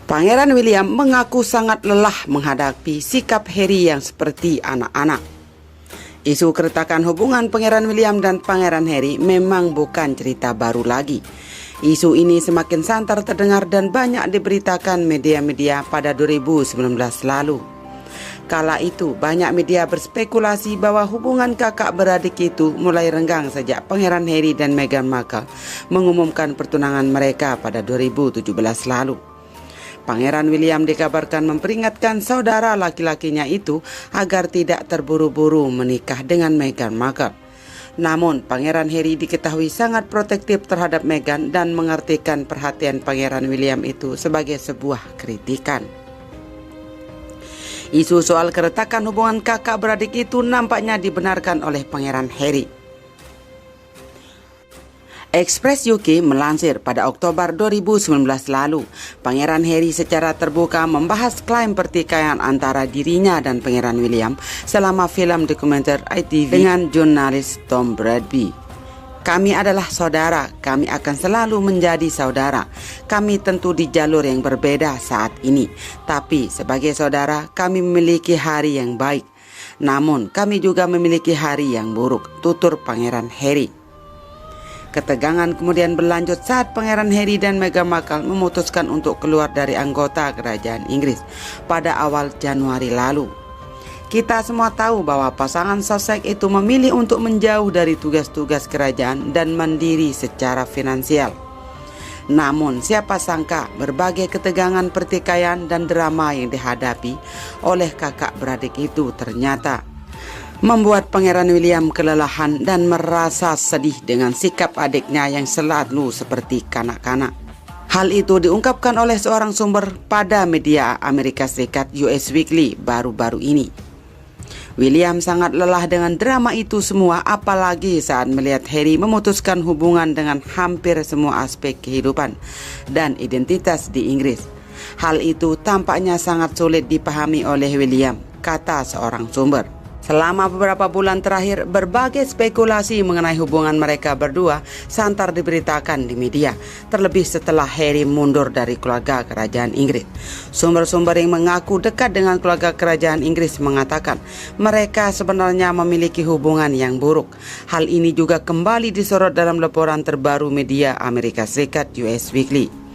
Pangeran William mengaku sangat lelah menghadapi sikap Harry yang seperti anak-anak. Isu keretakan hubungan Pangeran William dan Pangeran Harry memang bukan cerita baru lagi. Isu ini semakin santer terdengar dan banyak diberitakan media-media pada 2019 lalu. Kala itu banyak media berspekulasi bahwa hubungan kakak beradik itu mulai renggang sejak Pangeran Harry dan Meghan Markle mengumumkan pertunangan mereka pada 2017 lalu. Pangeran William dikabarkan memperingatkan saudara laki-lakinya itu agar tidak terburu-buru menikah dengan Meghan Markle. Namun, Pangeran Harry diketahui sangat protektif terhadap Meghan dan mengartikan perhatian Pangeran William itu sebagai sebuah kritikan. Isu soal keretakan hubungan kakak beradik itu nampaknya dibenarkan oleh Pangeran Harry. Express UK melansir pada Oktober 2019 lalu, Pangeran Harry secara terbuka membahas klaim pertikaian antara dirinya dan Pangeran William selama film dokumenter ITV dengan jurnalis Tom Bradby. Kami adalah saudara, kami akan selalu menjadi saudara. Kami tentu di jalur yang berbeda saat ini, tapi sebagai saudara kami memiliki hari yang baik. Namun kami juga memiliki hari yang buruk, tutur Pangeran Harry. Ketegangan kemudian berlanjut saat Pangeran Harry dan Meghan Markle memutuskan untuk keluar dari anggota kerajaan Inggris pada awal Januari lalu. Kita semua tahu bahwa pasangan Sussex itu memilih untuk menjauh dari tugas-tugas kerajaan dan mandiri secara finansial. Namun siapa sangka berbagai ketegangan pertikaian dan drama yang dihadapi oleh kakak beradik itu ternyata membuat Pangeran William kelelahan dan merasa sedih dengan sikap adiknya yang selalu seperti kanak-kanak. Hal itu diungkapkan oleh seorang sumber pada media Amerika Serikat US Weekly baru-baru ini. William sangat lelah dengan drama itu semua, apalagi saat melihat Harry memutuskan hubungan dengan hampir semua aspek kehidupan dan identitas di Inggris. Hal itu tampaknya sangat sulit dipahami oleh William, kata seorang sumber. Selama beberapa bulan terakhir, berbagai spekulasi mengenai hubungan mereka berdua santar diberitakan di media, terlebih setelah Harry mundur dari keluarga kerajaan Inggris. Sumber-sumber yang mengaku dekat dengan keluarga kerajaan Inggris mengatakan mereka sebenarnya memiliki hubungan yang buruk. Hal ini juga kembali disorot dalam laporan terbaru media Amerika Serikat US Weekly.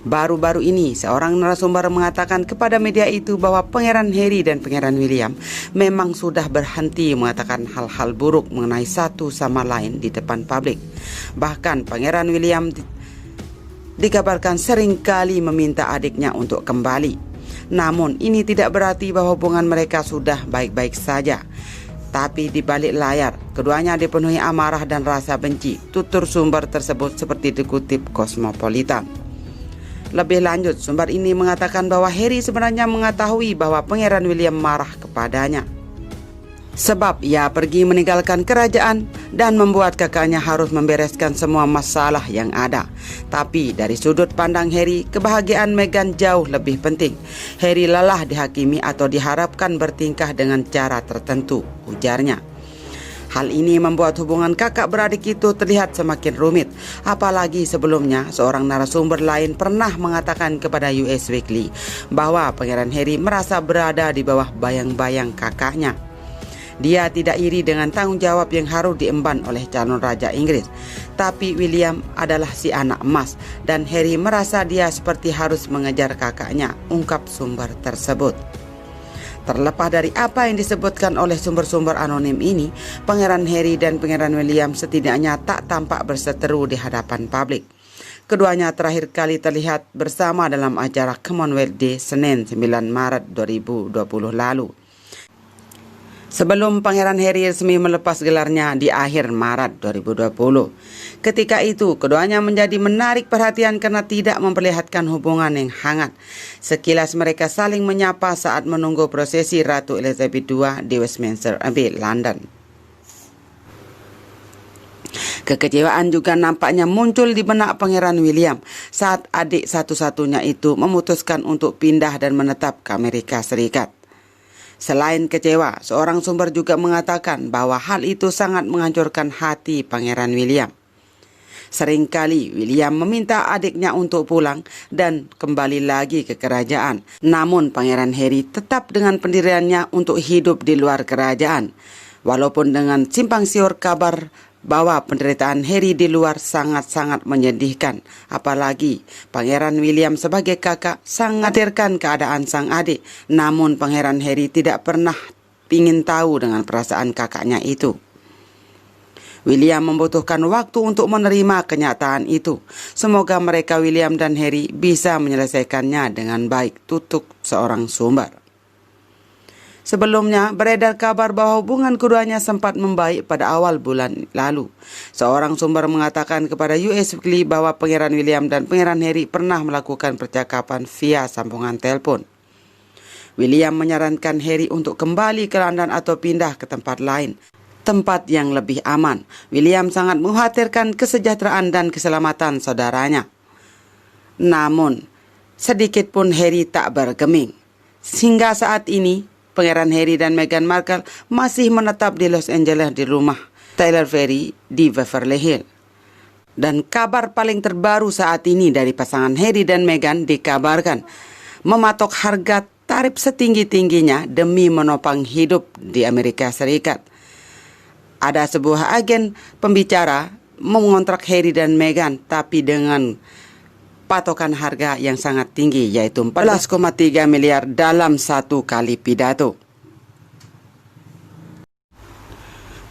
Baru-baru ini, seorang narasumber mengatakan kepada media itu bahwa Pangeran Harry dan Pangeran William memang sudah berhenti mengatakan hal-hal buruk mengenai satu sama lain di depan publik. Bahkan Pangeran William dikabarkan sering kali meminta adiknya untuk kembali. Namun ini tidak berarti bahwa hubungan mereka sudah baik-baik saja. Tapi di balik layar, keduanya dipenuhi amarah dan rasa benci, tutur sumber tersebut seperti dikutip Cosmopolitan. Lebih lanjut, sumber ini mengatakan bahwa Harry sebenarnya mengetahui bahwa Pangeran William marah kepadanya, sebab ia pergi meninggalkan kerajaan dan membuat kakaknya harus membereskan semua masalah yang ada. Tapi dari sudut pandang Harry, kebahagiaan Meghan jauh lebih penting. Harry lelah dihakimi atau diharapkan bertingkah dengan cara tertentu, ujarnya. Hal ini membuat hubungan kakak beradik itu terlihat semakin rumit. Apalagi sebelumnya seorang narasumber lain pernah mengatakan kepada US Weekly bahwa Pangeran Harry merasa berada di bawah bayang-bayang kakaknya. Dia tidak iri dengan tanggung jawab yang harus diemban oleh calon raja Inggris. Tapi William adalah si anak emas dan Harry merasa dia seperti harus mengejar kakaknya, ungkap sumber tersebut. Terlepas dari apa yang disebutkan oleh sumber-sumber anonim ini, Pangeran Harry dan Pangeran William setidaknya tak tampak berseteru di hadapan publik. Keduanya terakhir kali terlihat bersama dalam acara Commonwealth Day Senin 9 Maret 2020 lalu. Sebelum Pangeran Harry resmi melepas gelarnya di akhir Maret 2020. Ketika itu, keduanya menjadi menarik perhatian karena tidak memperlihatkan hubungan yang hangat. Sekilas mereka saling menyapa saat menunggu prosesi Ratu Elizabeth II di Westminster Abbey, London. Kekecewaan juga nampaknya muncul di benak Pangeran William saat adik satu-satunya itu memutuskan untuk pindah dan menetap ke Amerika Serikat. Selain kecewa, seorang sumber juga mengatakan bahwa hal itu sangat menghancurkan hati Pangeran William. Seringkali William meminta adiknya untuk pulang dan kembali lagi ke kerajaan. Namun Pangeran Harry tetap dengan pendiriannya untuk hidup di luar kerajaan. Walaupun dengan simpang siur kabar bahwa penderitaan Harry di luar sangat-sangat menyedihkan. Apalagi Pangeran William sebagai kakak sangat khawatirkan keadaan sang adik. Namun Pangeran Harry tidak pernah ingin tahu dengan perasaan kakaknya itu. William membutuhkan waktu untuk menerima kenyataan itu. Semoga mereka William dan Harry bisa menyelesaikannya dengan baik, tutup seorang sumber. Sebelumnya, beredar kabar bahwa hubungan keduanya sempat membaik pada awal bulan lalu. Seorang sumber mengatakan kepada US Weekly bahwa Pangeran William dan Pangeran Harry pernah melakukan percakapan via sambungan telepon. William menyarankan Harry untuk kembali ke London atau pindah ke tempat lain, tempat yang lebih aman. William sangat mengkhawatirkan kesejahteraan dan keselamatan saudaranya. Namun, sedikit pun Harry tak bergeming. Hingga saat ini, Pangeran Harry dan Meghan Markle masih menetap di Los Angeles di rumah Taylor Ferry di Beverly Hills. Dan kabar paling terbaru saat ini dari pasangan Harry dan Meghan dikabarkan mematok harga tarif setinggi-tingginya demi menopang hidup di Amerika Serikat. Ada sebuah agen pembicara mengontrak Harry dan Meghan tapi dengan patokan harga yang sangat tinggi, yaitu 14,3 miliar dalam satu kali pidato.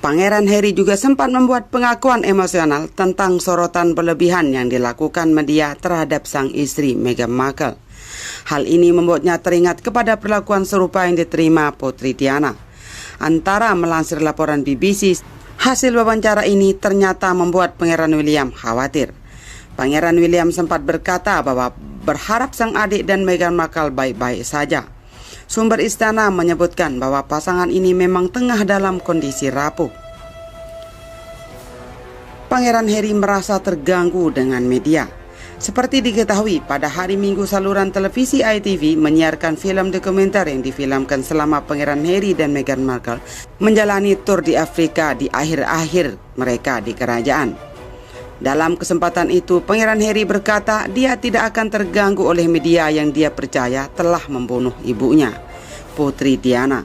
Pangeran Harry juga sempat membuat pengakuan emosional tentang sorotan berlebihan yang dilakukan media terhadap sang istri Meghan Markle. Hal ini membuatnya teringat kepada perlakuan serupa yang diterima Putri Diana. Antara melansir laporan BBC, hasil wawancara ini ternyata membuat Pangeran William khawatir. Pangeran William sempat berkata bahwa berharap sang adik dan Meghan Markle baik-baik saja. Sumber istana menyebutkan bahwa pasangan ini memang tengah dalam kondisi rapuh. Pangeran Harry merasa terganggu dengan media. Seperti diketahui, pada hari Minggu saluran televisi ITV menyiarkan film dokumenter yang difilmkan selama Pangeran Harry dan Meghan Markle menjalani tur di Afrika di akhir-akhir mereka di kerajaan. Dalam kesempatan itu, Pangeran Harry berkata dia tidak akan terganggu oleh media yang dia percaya telah membunuh ibunya, Putri Diana.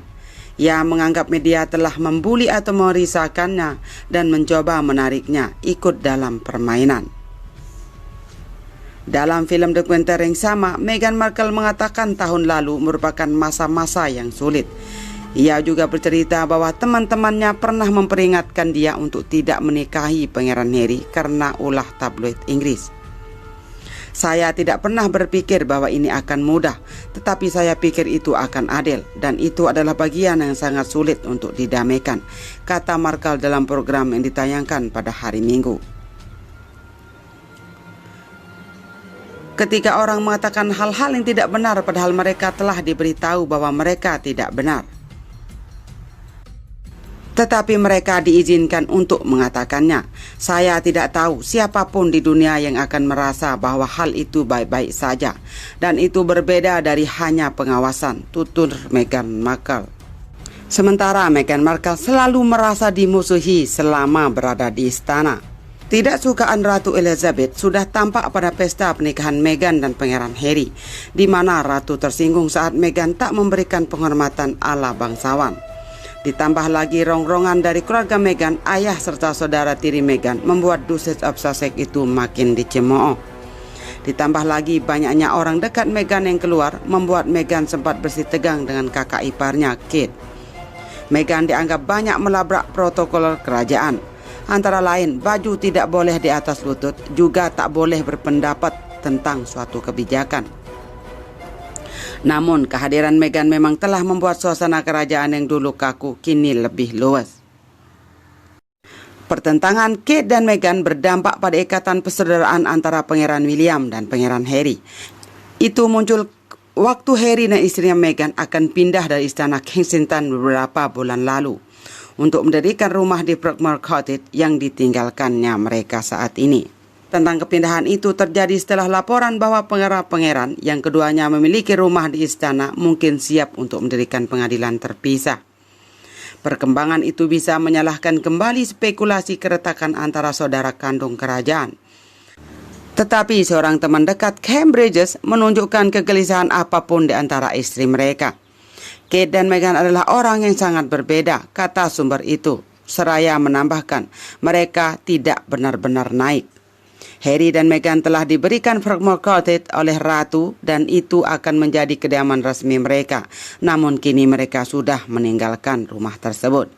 Ia menganggap media telah membuli atau merisaukannya dan mencoba menariknya ikut dalam permainan. Dalam film dokumenter yang sama, Meghan Markle mengatakan tahun lalu merupakan masa-masa yang sulit. Ia juga bercerita bahwa teman-temannya pernah memperingatkan dia untuk tidak menikahi Pangeran Harry karena ulah tabloid Inggris. Saya tidak pernah berpikir bahwa ini akan mudah, tetapi saya pikir itu akan adil, dan itu adalah bagian yang sangat sulit untuk didamaikan, kata Markle dalam program yang ditayangkan pada hari Minggu. Ketika orang mengatakan hal-hal yang tidak benar padahal mereka telah diberitahu bahwa mereka tidak benar, tetapi mereka diizinkan untuk mengatakannya. Saya tidak tahu siapapun di dunia yang akan merasa bahwa hal itu baik-baik saja, dan itu berbeda dari hanya pengawasan, tutur Meghan Markle. Sementara Meghan Markle selalu merasa dimusuhi selama berada di istana. Tidak sukaan Ratu Elizabeth sudah tampak pada pesta pernikahan Meghan dan Pangeran Harry, di mana Ratu tersinggung saat Meghan tak memberikan penghormatan ala bangsawan. Ditambah lagi rongrongan dari keluarga Meghan, ayah serta saudara tiri Meghan membuat Duchess of Sussex itu makin dicemooh. Ditambah lagi banyaknya orang dekat Meghan yang keluar membuat Meghan sempat bersih tegang dengan kakak iparnya Kate. Meghan dianggap banyak melabrak protokol kerajaan. Antara lain, baju tidak boleh di atas lutut, juga tak boleh berpendapat tentang suatu kebijakan. Namun, kehadiran Meghan memang telah membuat suasana kerajaan yang dulu kaku kini lebih luas. Pertentangan Kate dan Meghan berdampak pada ikatan persaudaraan antara Pangeran William dan Pangeran Harry. Itu muncul waktu Harry dan istrinya Meghan akan pindah dari istana Kensington beberapa bulan lalu untuk mendirikan rumah di Frogmore Cottage yang ditinggalkannya mereka saat ini. Tentang kepindahan itu terjadi setelah laporan bahwa pangeran yang keduanya memiliki rumah di istana mungkin siap untuk mendirikan pengadilan terpisah. Perkembangan itu bisa menyalahkan kembali spekulasi keretakan antara saudara kandung kerajaan. Tetapi seorang teman dekat Cambridge menunjukkan kegelisahan apapun di antara istri mereka. Kate dan Meghan adalah orang yang sangat berbeda, kata sumber itu. Seraya menambahkan, mereka tidak benar-benar naik. Harry dan Meghan telah diberikan Frogmore Cottage oleh Ratu dan itu akan menjadi kediaman resmi mereka. Namun kini mereka sudah meninggalkan rumah tersebut.